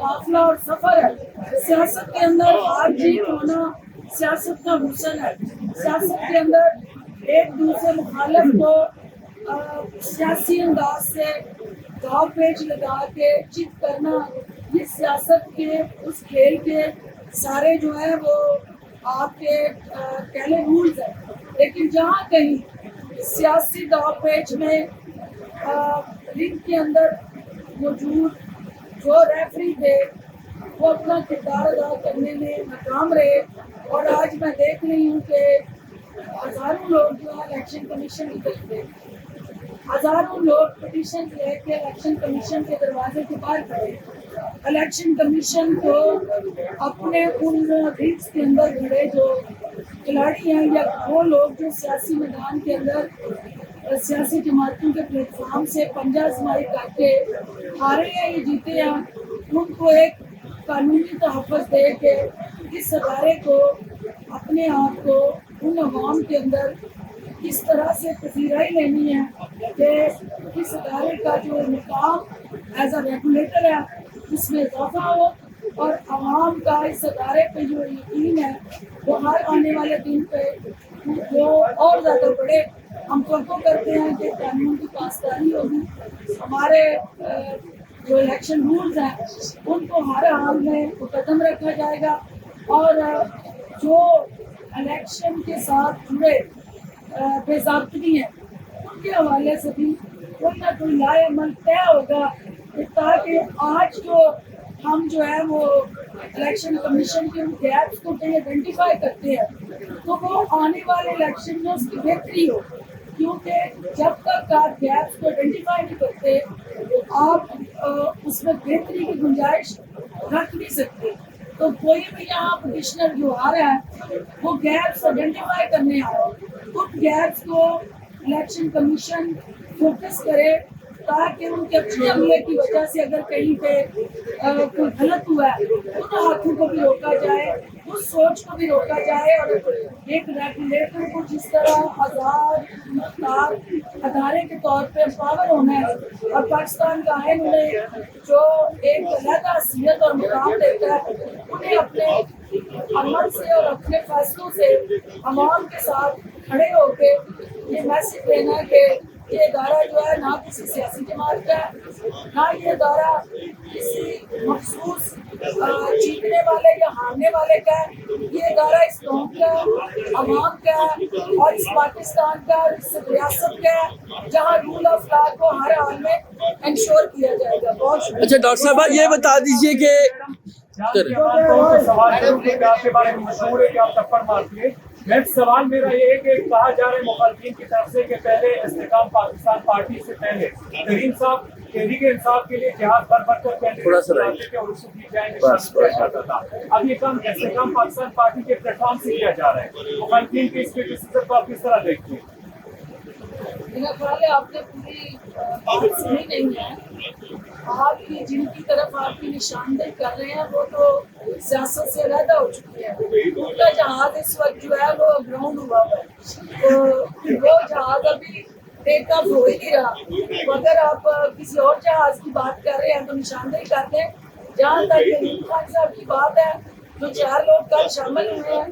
काफिला और सफर है। सियासत के अंदर हार जीत होना सियासत का हुस्न है। सियासत के अंदर एक दूसरे मुखालिफ को सियासी अंदाज से दाव पेच लगा के चित करना, ये सियासत के उस खेल के सारे जो है वो आपके पहले रूल्स हैं। लेकिन जहाँ कहीं सियासी दाव पेच में रिंग के अंदर मौजूद जो रेफरी थे वो अपना किरदार अदा करने में नाकाम रहे, और आज मैं देख रही हूँ कि हज़ारों लोग जो है इलेक्शन कमीशन की तरफ गए, हज़ारों लोग पिटीशन लेके इलेक्शन कमीशन के दरवाजे के बाहर खड़े। इलेक्शन कमीशन को अपने उन रीट्स के अंदर खड़े जो खिलाड़ी हैं या वो लोग जो सियासी मैदान के अंदर सियासी जमातों के प्लेटफॉर्म से पंजा आजमाई करके हारे हैं या जीते हैं, उनको एक कानूनी तहफ़्फ़ुज़ दे के इस अदारे को अपने आप को उन अवाम के अंदर इस तरह से पजीराई लेनी है कि इस अदारे का जो मुकाम एज अ रेगुलेटर है उसमें इजाफा हो, और आवाम का इस अदारे पे जो यकीन है वो हर आने वाले दिन पे वो और ज़्यादा बढ़े। हम तो करते हैं कि कानून की पासदारी होगी, हमारे जो इलेक्शन रूल्स हैं उनको हर हाल में मुकद्दम रखा जाएगा, और जो इलेक्शन के साथ जुड़े बेज़ाब्तगी हैं उनके हवाले से भी कोई ना कोई लाए अमल तय होगा, ताकि आज जो हम जो है वो इलेक्शन कमीशन के उन गैप्स को कहीं आइडेंटिफाई करते हैं तो वो आने वाले इलेक्शन में उसकी बेहतरी हो, क्योंकि जब तक आप गैप्स को आइडेंटिफाई नहीं करते आप उसमें बेहतरी की गुंजाइश रख नहीं सकते। तो कोई भी यहाँ पटिशनर जो आ रहा है वो गैप्स आइडेंटिफाई करने आ रहा है, उन गैप्स को इलेक्शन कमीशन फोकस करे ताकि उनके अच्छे अमले की वजह से अगर कहीं पे कोई गलत हुआ है उन हाथों को भी रोका जाए, उस सोच को भी रोका जाए, और एक रेगुलेटर को जिस तरह आज़ाद मुख्तार अदारे के तौर पे पावर होना है और पाकिस्तान का आइन उन्हें जो एक अलग हैसियत और मुकाम देता है, उन्हें अपने अमल से और अपने फैसलों से अवाम के साथ खड़े होके ये मैसेज देना है कि ये इदारा जो है ना किसी सियासी जमात का है, ना ये इदारा किसी मखसूस जीतने वाले या हारने वाले का है, ये इदारा इस कौम का, अवाम का और इस पाकिस्तान का और इस रियासत का है जहाँ रूल ऑफ लॉ को हर हाल में इंश्योर किया जाएगा। बहुत अच्छा डॉक्टर साहब ये बता दीजिए कि आपके बारे में मशहूर है कि आप थप्पड़ मारती है। नेक्स्ट सवाल मेरा ये है कि कहा जा रहा है मुखालिफिन की तरफ से कि पहले इस्तेकाम पाकिस्तान पार्टी से पहले तरीन साहब तहरीक इंसाफ के लिए जहाज भर भर कर कैंडिडेट और उसको की जाएंगे। अब ये काम इस्तेकाम पाकिस्तान पार्टी के प्लेटफॉर्म से किया जा रहा है, मुखालिफिन की इस क्रिटिसिज्म को आप किस तरह देखते हैं? मेरा ख्याल है आपने पूरी बात सुनी नहीं है। आपकी जिनकी तरफ आपकी निशानदेही कर रहे हैं वो तो सियासत से अलग हो चुकी है। उनका जहाज इस वक्त जो है वो ग्राउंड हुआ है, तो वो जहाज अभी टेक ऑफ हो ही नहीं रहा। तो अगर आप किसी और जहाज की बात कर रहे हैं तो निशानदेही कर दें। जहाँ तक यूसुफ खान साहब की बात है, जो 4 लोग कल शामिल हुए हैं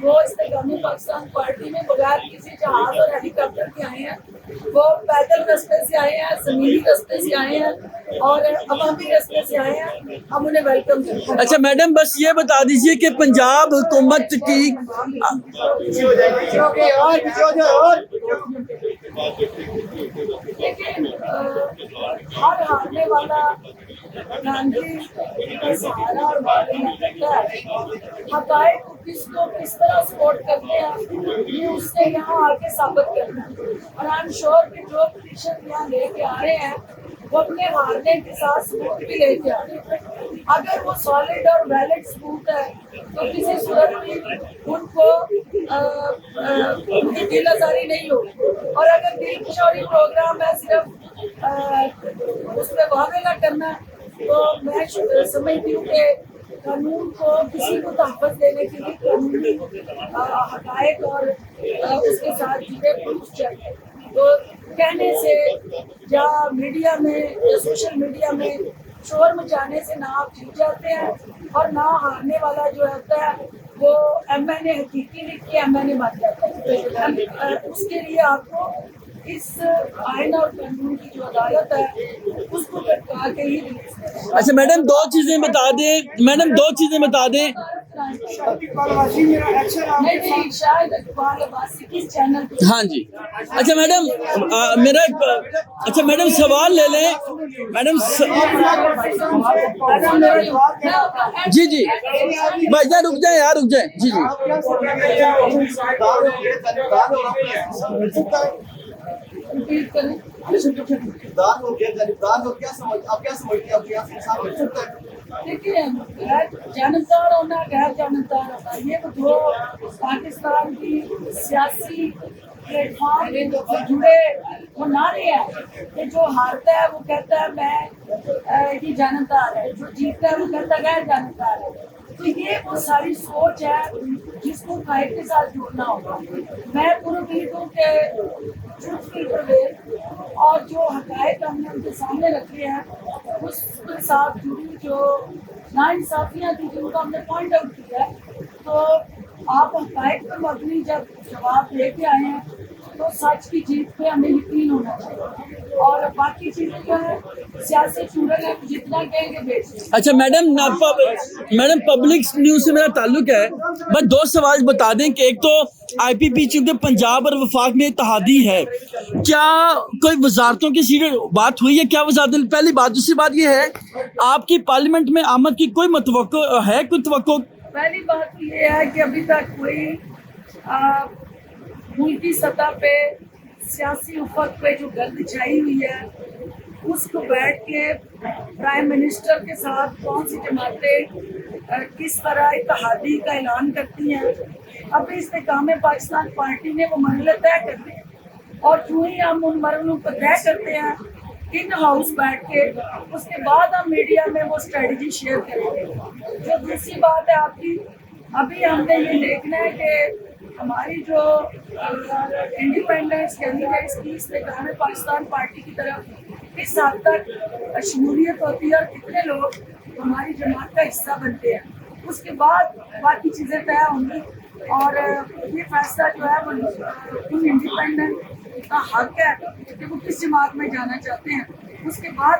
वो इस्तेकामी पाकिस्तान पार्टी में बगैर किसी जहाज और हेलीकॉप्टर के आए हैं, वो पैदल रास्ते से आए हैं, जमीनी रास्ते से आए हैं और अवामी रास्ते से आए हैं। हम उन्हें वेलकम करते हैं। अच्छा मैडम बस ये बता दीजिए कि पंजाब हुकूमत की लेकिन हर हारने वाला गांधी का सहारा और करता है। हकायक को किस तरह सपोर्ट करते हैं ये उससे यहाँ आके साबित करना है। और आई एम श्योर कि जो पिटीशन यहाँ लेके आ रहे हैं वो अपने हारने के साथ सबूत भी लेके आ रहे हैं। अगर वो सॉलिड और वैलिड सबूत है तो किसी सूरत में उनको उनकी दिल आजारी नहीं होगी। और अगर दिल किशोरी प्रोग्राम है सिर्फ उस पर वादे ना करना, तो मैं समझती हूँ कि कानून को किसी को तहफ़्फ़ुज़ देने के लिए कानूनी हक़ाइक़ और उसके साथ जुड़े प्रूफ चाहिए। तो कहने से या मीडिया में या सोशल मीडिया में شور مچانے سے نہ آپ جیت جاتے ہیں اور نہ ہارنے والا جو ہوتا ہے وہ ایم این اے حقیقی لکھ کے ایم این اے بن جاتا ہے. اس کے لیے آپ کو اس آئین اور قانون کی جو عدالت ہے اس کو کٹا کے ہی ریلیز کرنا ہے. اچھا میڈم دو چیزیں بتا دیں نہیں شاید اقبال عباسی کس چینل پہ. ہاں جی. اچھا میڈم میڈم سوال لے لیں میڈم. جی بھائی جان رک جائیں یار جی. ریپیٹ کریں. دیکھیے جانبدار ہونا غیر جانبدار ہونا یہ وہ دو پاکستان کی سیاسی پلیٹ فارم سے جڑے وہ نعرے ہیں کہ جو ہارتا ہے وہ کہتا ہے میں یہ جانبدار ہے, جو جیتتا ہے وہ کہتا ہے غیر جانبدار ہے. تو یہ وہ ساری سوچ ہے جس کو قائد کے ساتھ جڑنا ہوگا. میں پرامید ہوں کہ ٹروتھ کی پرویل اور جو حقائق ہم نے ان کے سامنے رکھے ہیں اس کے ساتھ جڑی جو ناانصافیاں تھیں جن کو ہم نے پوائنٹ آؤٹ کیا ہے, تو آپ حقائق پر مبنی جب جواب لے کے آئے ہیں تو سچ کی جیت پہ ہمیں یقین ہونا چاہیے. اور باقی چیزیں جو ہے سیاسی چورن ہے جتنا کہیں گے بیچ. اچھا میڈم پبلک نیوز سے میرا تعلق ہے, بس دو سوال بتا دیں کہ ایک تو آئی پی پی چونکہ پنجاب اور وفاق میں اتحادی ہے, کیا کوئی وزارتوں کی سیٹ بات ہوئی ہے, کیا وزارت پہلی بات. دوسری بات یہ ہے آپ کی پارلیمنٹ میں آمد کی کوئی متوقع ہے, کوئی توقع؟ پہلی بات یہ ہے کہ ابھی تک کوئی ملکی سطح پہ سیاسی افق پہ جو گرد چھائی ہوئی ہے اس کو بیٹھ کے پرائم منسٹر کے ساتھ کون سی جماعتیں کس طرح اتحادی کا اعلان کرتی ہیں, ابھی استحکام پاکستان پارٹی نے وہ مرحلے طے کرنے ہیں اور جو ہی ہم ان مرحلوں کو طے کرتے ہیں ان ہاؤس بیٹھ کے اس کے بعد ہم میڈیا میں وہ اسٹریٹجی شیئر کریں گے. جو دوسری بات ہے آپ کی, ابھی ہم نے یہ دیکھنا ہے کہ ہماری جو انڈیپینڈنس کینڈیڈیٹس کی استحکام پاکستان پارٹی کی طرف کس حد تک شمولیت ہوتی ہے اور کتنے لوگ ہماری جماعت کا حصہ بنتے ہیں. اس کے بعد باقی چیزیں طے ہوں گی اور یہ فیصلہ جو ہے وہ ان انڈیپینڈنٹ کا حق ہے کہ وہ کس جماعت میں جانا چاہتے ہیں. اس کے بعد